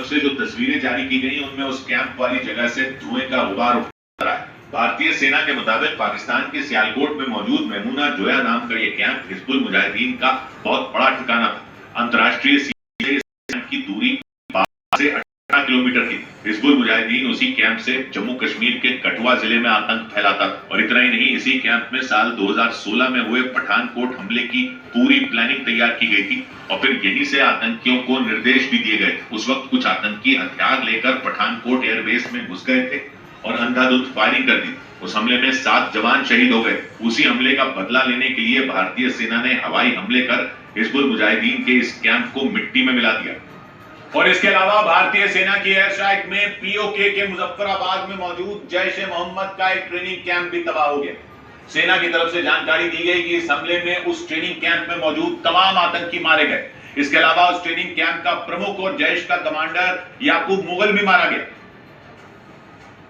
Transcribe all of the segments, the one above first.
तरफ से जो तस्वीरें जारी की गई उनमें उस कैंप वाली जगह से धुएं का गुबार उठ रहा है। भारतीय सेना के मुताबिक पाकिस्तान के सियालकोट में मौजूद मेमूना जोया नाम का ये कैंप हिजबुल मुजाहिदीन का बहुत बड़ा ठिकाना था। अंतर्राष्ट्रीय सीमा से की दूरी 12 से 18 किलोमीटर थी। हिजबुल मुजाहिदीन उसी कैंप से जम्मू कश्मीर के कठुआ जिले में आतंक फैलाता था। और इतना ही नहीं, इसी कैंप में साल 2016 में हुए पठानकोट हमले की पूरी प्लानिंग तैयार की गई थी और फिर यहीं से आतंकियों को निर्देश भी दिए गए। उस वक्त कुछ आतंकी हथियार लेकर पठानकोट एयरबेस में घुस गए थे और अंधाधुंध फायरिंग कर दी। उस हमले में 7 जवान शहीद हो गए। उसी हमले का बदला लेने के लिए भारतीय सेना ने हवाई हमले कर हिजबुल मुजाहिदीन के इस कैंप को मिट्टी में मिला दिया। और इसके अलावा भारतीय सेना की एयर स्ट्राइक में पीओके के मुजफ्फराबाद में मौजूद जैश-ए-मोहम्मद का एक ट्रेनिंग कैंप भी तबाह हो गया। सेना की तरफ से जानकारी दी गई कि इस हमले में उस ट्रेनिंग कैंप में मौजूद तमाम आतंकी मारे गए। इसके अलावा उस ट्रेनिंग कैंप का प्रमुख और जैश का कमांडर याकूब मुगल भी मारा गया।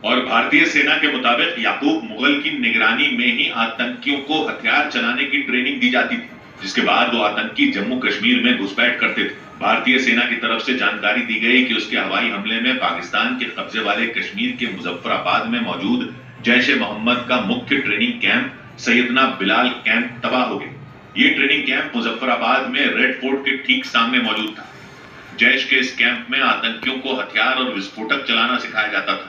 और भारतीय सेना के मुताबिक याकूब मुगल की निगरानी में ही आतंकियों को हथियार चलाने की ट्रेनिंग दी जाती थी, जिसके बाद वो आतंकी जम्मू कश्मीर में घुसपैठ करते थे। भारतीय सेना की तरफ से जानकारी दी गई कि उसके हवाई हमले में पाकिस्तान के कब्जे वाले कश्मीर के मुजफ्फराबाद में मौजूद जैश-ए-मोहम्मद का मुख्य ट्रेनिंग कैंप सैयदना बिलाल कैंप तबाह हो गया। ये ट्रेनिंग कैंप मुजफ्फराबाद में रेड फोर्ट के ठीक सामने मौजूद था। जैश के इस कैंप में आतंकियों को हथियार और विस्फोटक चलाना सिखाया जाता था।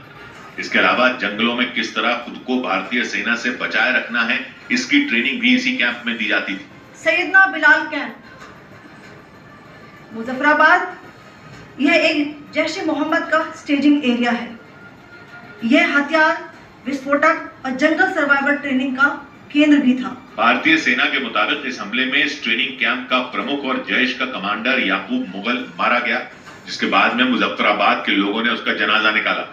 इसके अलावा जंगलों में किस तरह खुद को भारतीय सेना से बचाए रखना है, इसकी ट्रेनिंग भी इसी कैंप में दी जाती थी। सैयदना बिलाल कैंप मुजफ्फराबाद, यह एक जैश-ए-मोहम्मद का स्टेजिंग एरिया है। यह हथियार, विस्फोटक और जंगल सर्वाइवल ट्रेनिंग का केंद्र भी था। भारतीय सेना के मुताबिक इस हमले में इस ट्रेनिंग कैंप का प्रमुख और जैश का कमांडर याकूब मुगल मारा गया, जिसके बाद में मुजफ्फराबाद के लोगों ने उसका जनाजा निकाला।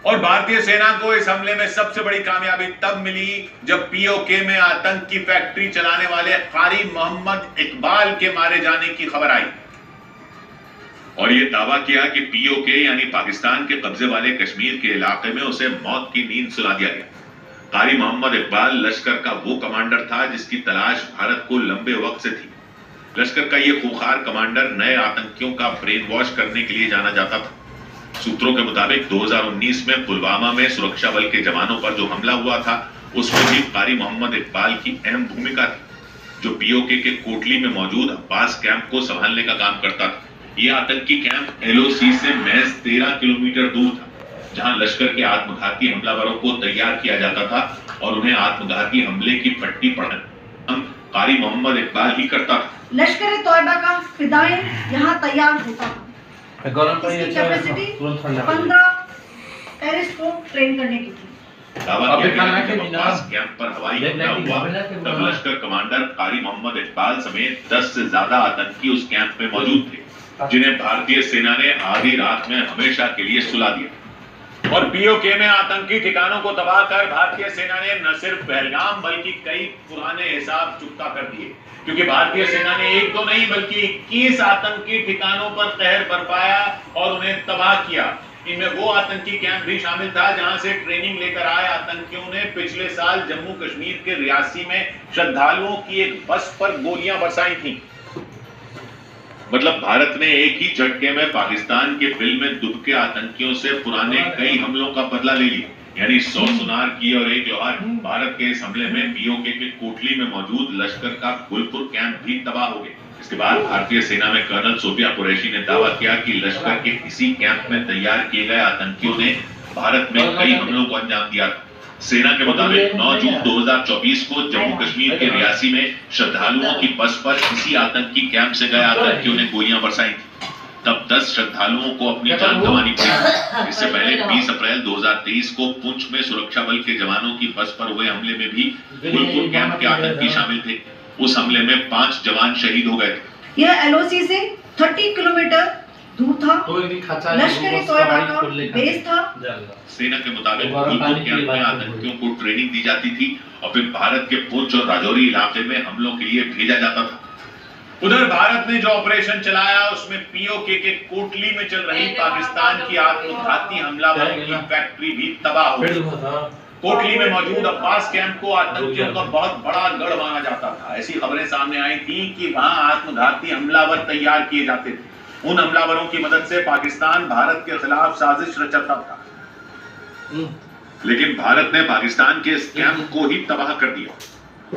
और भारतीय सेना को इस हमले में सबसे बड़ी कामयाबी तब मिली जब पीओके में आतंक की फैक्ट्री चलाने वाले कारी मोहम्मद इकबाल के मारे जाने की खबर आई और यह दावा किया कि पीओके यानी पाकिस्तान के कब्जे वाले कश्मीर के इलाके में उसे मौत की नींद सुला दिया गया। कारी मोहम्मद इकबाल लश्कर का वो कमांडर था जिसकी तलाश भारत को लंबे वक्त से थी। लश्कर का ये खूंखार कमांडर नए आतंकियों का ब्रेन वॉश करने के लिए जाना जाता था। सूत्रों के मुताबिक 2019 में पुलवामा में सुरक्षा बल के जवानों पर जो हमला हुआ था, उसमें भी कारी मोहम्मद इकबाल की अहम भूमिका थी, जो पीओके के कोटली में मौजूद अब्बास कैंप को संभालने का काम करता था। यह आतंकी कैंप एलओसी से महज 13 किलोमीटर दूर था, जहां लश्कर के आत्मघाती हमलावरों को तैयार किया जाता था और उन्हें आत्मघाती हमले की पट्टी पढ़ना कारी मोहम्मद इकबाल ही करता था। लश्कर-ए-तौयबा का फिदायीन यहाँ तैयार होता था। इसकी कैपेसिटी 15 टेररिस्ट को ट्रेन करने की थी। दावा किया गया कि अब्बास कैंप पर हवाई हमला हुआ तब लश्कर कमांडर कारी मोहम्मद इकबाल समेत 10 से ज्यादा आतंकी उस कैंप में मौजूद थे, जिन्हें भारतीय सेना ने आधी रात में हमेशा के लिए सुला दिया। और पीओके में आतंकी ठिकानों को तबाह कर भारतीय सेना ने न सिर्फ पहलगाम बल्कि कई पुराने हिसाब चुकता कर दिए, क्योंकि भारतीय सेना ने एक तो नहीं बल्कि 21 आतंकी ठिकानों पर कहर बरपाया और उन्हें तबाह किया। इनमें वो आतंकी कैंप भी शामिल था जहां से ट्रेनिंग लेकर आए आतंकियों ने पिछले साल जम्मू कश्मीर के रियासी में श्रद्धालुओं की एक बस पर गोलियां बरसाई थी। मतलब भारत ने एक ही झटके में पाकिस्तान के बिल में दुबके आतंकियों से पुराने कई हमलों का बदला ले लिया, यानी 100 सुनार की और 1 लोहार। भारत के इस हमले में पीओके के कोटली में मौजूद लश्कर का गुलपुर कैंप भी तबाह हो गया। इसके बाद भारतीय सेना में कर्नल सोफिया कुरैशी ने दावा किया कि लश्कर के इसी कैंप में तैयार किए गए आतंकियों ने भारत में कई हमलों को अंजाम दिया था। सेना के मुताबिक 9 जून 2024 को जम्मू कश्मीर के रियासी में श्रद्धालुओं की बस पर इसी आतंकी कैंप से गए आतंकियों ने गोलियां बरसाई थी। तब 10 श्रद्धालुओं को अपनी जान गंवानी पड़ी। इससे पहले 20 अप्रैल 2023 को पुंछ में सुरक्षा बल के जवानों की बस पर हुए हमले में भी गुलपुर कैंप के आतंकी शामिल थे। उस हमले में 5 जवान शहीद हो गए थे। यह एलओसी से 30 किलोमीटर दूर था। लश्कर-ए-तौयबा का बेस था। सेना के मुताबिक गुलपुर कैंप में आतंकियों को ट्रेनिंग दी जाती थी और फिर भारत के पुंछ और राजौरी इलाके में हमलों के लिए भेजा जाता था। उधर भारत ने जो ऑपरेशन चलाया उसमें पीओके के कोटली में चल रही पाकिस्तान की आत्मघाती हमलावरों की फैक्ट्री भी तबाह हो गई। कोटली में मौजूद अब्बास कैंप को आतंकियों का बहुत बड़ा गढ़ माना जाता था। ऐसी खबरें सामने आई थी कि वहां आत्मघाती हमलावर तैयार किए जाते थे। उन हमलावरों की मदद से पाकिस्तान भारत के खिलाफ साजिश रचता था, लेकिन भारत ने पाकिस्तान के इस कैंप को ही तबाह कर दिया।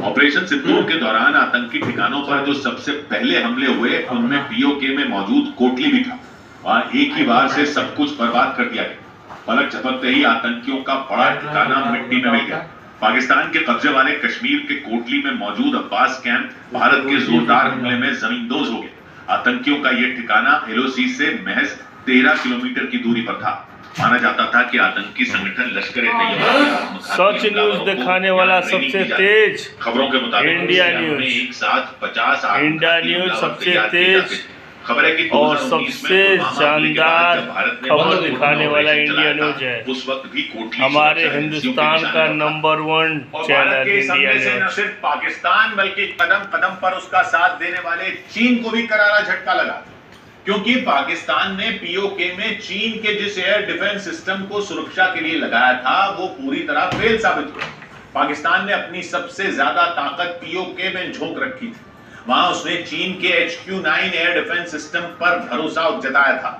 ऑपरेशन सिंदूर के दौरान आतंकी ठिकानों पर जो सबसे पहले हमले हुए उनमें पीओके में मौजूद कोटली भी था। वहां एक ही बार से सब कुछ बर्बाद कर दिया गया। पलक झपकते ही आतंकियों का बड़ा ठिकाना मिट्टी में मिल गया। पाकिस्तान के कब्जे वाले कश्मीर के कोटली में मौजूद अब्बास कैंप भारत के जोरदार हमले में जमींदोज हो गया। आतंकियों का यह ठिकाना एलओसी से महज 13 किलोमीटर की दूरी पर था। माना जाता था कि आतंकी संगठन लश्कर तैयबा सच न्यूज दिखाने वाला सबसे तेज खबरों के मुताबिक इंडिया न्यूज, एक साथ 50 इंडिया न्यूज सबसे तेज खबर है कि और सबसे शानदार खबर दिखाने वाला इंडिया न्यूज है। उस वक्त भी कोटली हमारे हिंदुस्तान का नंबर 1 चैनल इंडिया न न्यूज। सिर्फ पाकिस्तान बल्कि कदम कदम पर उसका साथ देने वाले चीन को भी करारा झटका लगा, क्योंकि पाकिस्तान ने पीओके में चीन के जिस एयर डिफेंस सिस्टम को सुरक्षा के लिए लगाया था वो पूरी तरह फेल साबित हुआ। पाकिस्तान ने अपनी सबसे ज्यादा ताकत पीओके में झोंक रखी थी। वहां उसने चीन के HQ-9 एयर डिफेंस सिस्टम पर भरोसा जताया था,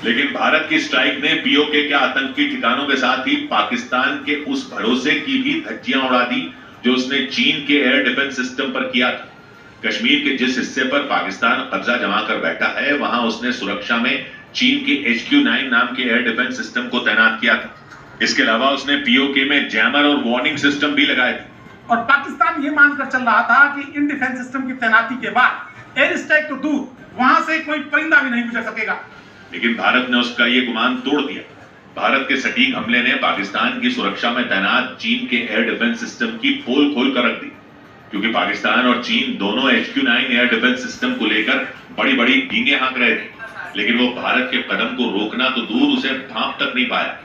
लेकिन भारत की स्ट्राइक ने पीओके के आतंकी ठिकानों के साथ ही पाकिस्तान के उस भरोसे की भी धज्जियां उड़ा दी जो उसने चीन के एयर डिफेंस सिस्टम पर किया था। कश्मीर के जिस हिस्से पर पाकिस्तान कब्जा जमा कर बैठा है वहां उसने सुरक्षा में चीन के HQ-9 नाम के एयर डिफेंस सिस्टम को तैनात किया था। इसके अलावा उसने पीओके में जैमर और वार्निंग सिस्टम भी लगाए थे। और पाकिस्तान ये मानकर चल रहा था कि इन डिफेंस सिस्टम की तैनाती के बाद एयर स्ट्राइक तो दूर, वहां से कोई परिंदा भी नहीं गुजर सकेगा। लेकिन भारत ने उसका ये गुमान तोड़ दिया। भारत के सटीक हमले ने पाकिस्तान की सुरक्षा में तैनात चीन के एयर डिफेंस सिस्टम की पोल खोल कर रख दी, क्योंकि पाकिस्तान और चीन दोनों HQ-9 एयर डिफेंस सिस्टम को लेकर बड़ी बड़ी डींगे हाँक रहे थे, लेकिन वो भारत के कदम को रोकना तो दूर, उसे भांप तक नहीं पाया।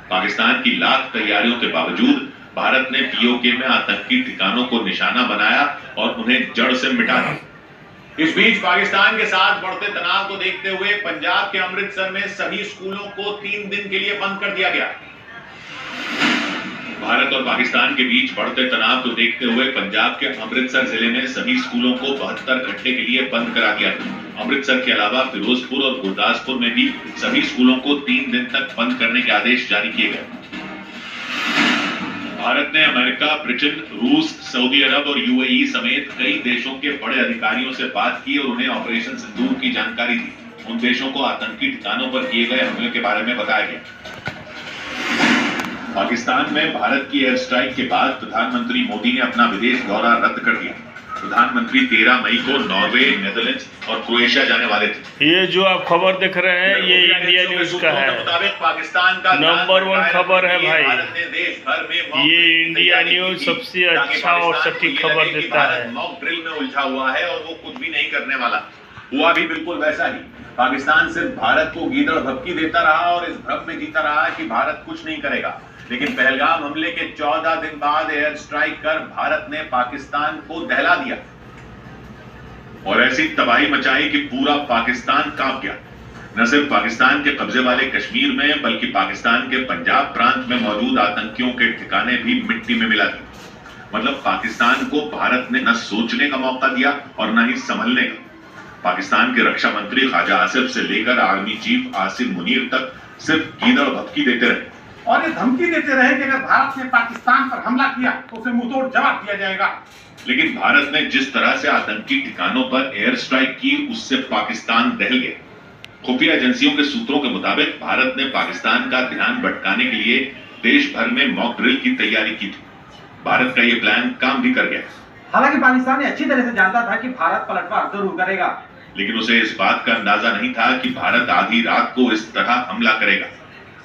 पाकिस्तान की लाख तैयारियों के बावजूद भारत ने पीओके में आतंकी ठिकानों को निशाना बनाया और उन्हें जड़ से मिटा दिया। इस बीच पाकिस्तान के साथ बढ़ते तनाव को देखते हुए पंजाब के अमृतसर में सभी स्कूलों को 3 दिन के लिए बंद कर दिया गया। भारत और पाकिस्तान के बीच बढ़ते तनाव को देखते हुए पंजाब के अमृतसर जिले में सभी स्कूलों को 72 घंटे के लिए बंद करा दिया। अमृतसर के अलावा फिरोजपुर और गुरदासपुर में भी सभी स्कूलों को 3 दिन तक बंद करने के आदेश जारी किए गए। भारत ने अमेरिका, ब्रिटेन, रूस, सऊदी अरब और UAE समेत कई देशों के बड़े अधिकारियों से बात की और उन्हें ऑपरेशन सिंदूर की जानकारी दी। उन देशों को आतंकी ठिकानों पर किए गए हमले के बारे में बताया गया। पाकिस्तान में भारत की एयर स्ट्राइक के बाद प्रधानमंत्री मोदी ने अपना विदेश दौरा रद्द कर दिया। प्रधानमंत्री 13 मई को नॉर्वे, नेदरलैंड्स और क्रोएशिया जाने वाले थे। ये जो आप खबर देख रहे हैं ये इंडिया न्यूज का है। पाकिस्तान का नंबर 1 खबर है भाई। देश भर में ये इंडिया न्यूज सबसे अच्छा और सटीक खबर देता है। मॉक ड्रिल में उलझा हुआ है और वो कुछ भी नहीं करने वाला। हुआ भी बिल्कुल वैसा ही। पाकिस्तान सिर्फ भारत को गीदड़ भपकी देता रहा और इस भ्रम में जीता रहा कि भारत कुछ नहीं करेगा, लेकिन पहलगाम हमले के 14 दिन बाद एयर स्ट्राइक कर भारत ने पाकिस्तान को दहला दिया और ऐसी तबाही मचाई कि पूरा पाकिस्तान कांप गया। न सिर्फ पाकिस्तान के कब्जे वाले कश्मीर में बल्कि पाकिस्तान के पंजाब प्रांत में मौजूद आतंकियों के ठिकाने भी मिट्टी में मिला दिए। मतलब पाकिस्तान को भारत ने न सोचने का मौका दिया और न ही संभलने का। पाकिस्तान के रक्षा मंत्री ख्वाजा आसिफ से लेकर आर्मी चीफ आसिम मुनीर तक सिर्फ गीदड़ भपकी देते रहे और ये धमकी देते रहे कि अगर भारत ने पाकिस्तान पर हमला किया तो उसे मुंहतोड़ जवाब दिया जाएगा। लेकिन भारत ने जिस तरह से आतंकी ठिकानों पर एयर स्ट्राइक की उससे पाकिस्तान दहल गया। खुफिया एजेंसियों के सूत्रों के मुताबिक भारत ने पाकिस्तान का ध्यान भटकाने के लिए देश भर में मॉक ड्रिल की तैयारी की थी। भारत का ये प्लान काम भी कर गया। हालांकि पाकिस्तान ने अच्छी तरह से जानता था कि भारत पलटवार जरूर करेगा, लेकिन उसे इस बात का अंदाजा नहीं था कि भारत आधी रात को इस तरह हमला करेगा।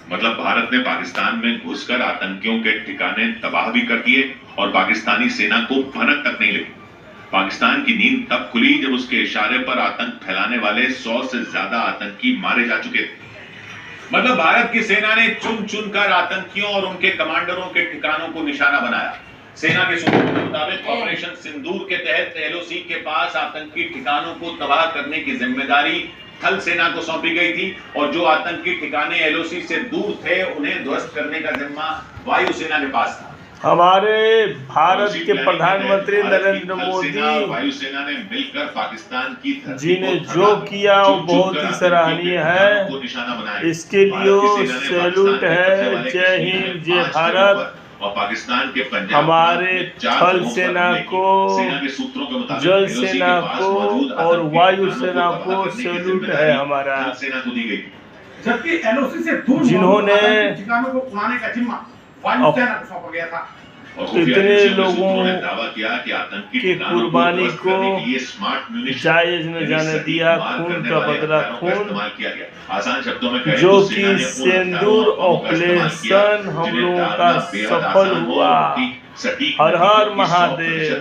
मतलब भारत ने पाकिस्तान में घुसकर आतंकियों के ठिकाने तबाह भी कर दिए और पाकिस्तानी सेना को भनक तक नहीं लगी। पाकिस्तान की नींद तब खुली जब उसके इशारे पर आतंक फैलाने वाले 100 से ज्यादा आतंकी मारे जा चुके थे। मतलब भारत की सेना ने चुन चुन कर आतंकियों और उनके कमांडरों के ठिकानों को निशाना बनाया। सेना के सूत्रों के मुताबिक ऑपरेशन सिंदूर के तहत एलओसी के पास आतंकी ठिकानों को तबाह करने की जिम्मेदारी थल सेना को सौंपी गई थी और जो आतंकी ठिकाने एलओसी से दूर थे उन्हें ध्वस्त करने का जिम्मा वायुसेना के पास था। हमारे भारत के प्रधानमंत्री नरेंद्र मोदी वायुसेना ने मिलकर पाकिस्तान की जी ने जो किया वो बहुत ही सराहनीय है। इसके लिए सैल्यूट है। जय हिंद, जय भारत। और पाकिस्तान के पंजाब हमारे थल सेना को, जल सेना को और वायु सेना को सैल्यूट है हमारा। सेना को दी गई, जबकि एलओसी से दूर जिन्होंने ठिकानों को उड़ाने का जिम्मा वायुसेना को सौंपा गया था। इतने लोगों दावा किया कि आतंकी की कुर्बानी को जायज न जाने दिया। खून का बदला खून, आसान शब्दों में जो कि सिंदूर ऑपरेशन हम लोगों का सफल हुआ। हर हर महादेव,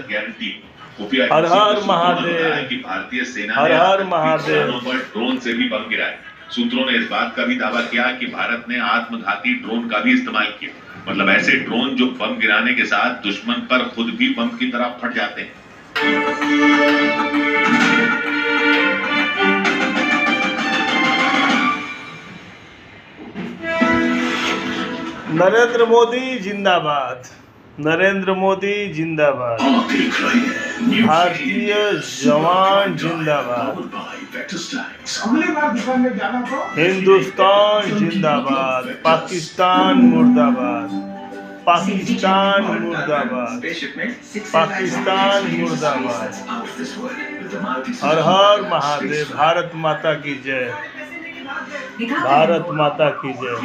हर हर महादेव, कि भारतीय सेना हर ने हर महादेव। पर ड्रोन से भी बम गिराए। सूत्रों ने इस बात का भी दावा किया कि भारत ने आत्मघाती ड्रोन का भी इस्तेमाल किया, मतलब ऐसे ड्रोन जो बम गिराने के साथ दुश्मन पर खुद भी बम की तरह फट जाते हैं। नरेंद्र मोदी जिंदाबाद, नरेंद्र मोदी जिंदाबाद, भारतीय जवान जिंदाबाद, अगली बार दुकान में जाना तो हिंदुस्तान जिंदाबाद, पाकिस्तान मुर्दाबाद, पाकिस्तान मुर्दाबाद, पाकिस्तान मुर्दाबाद। हर हर महादेव। भारत माता की जय, भारत माता की जय।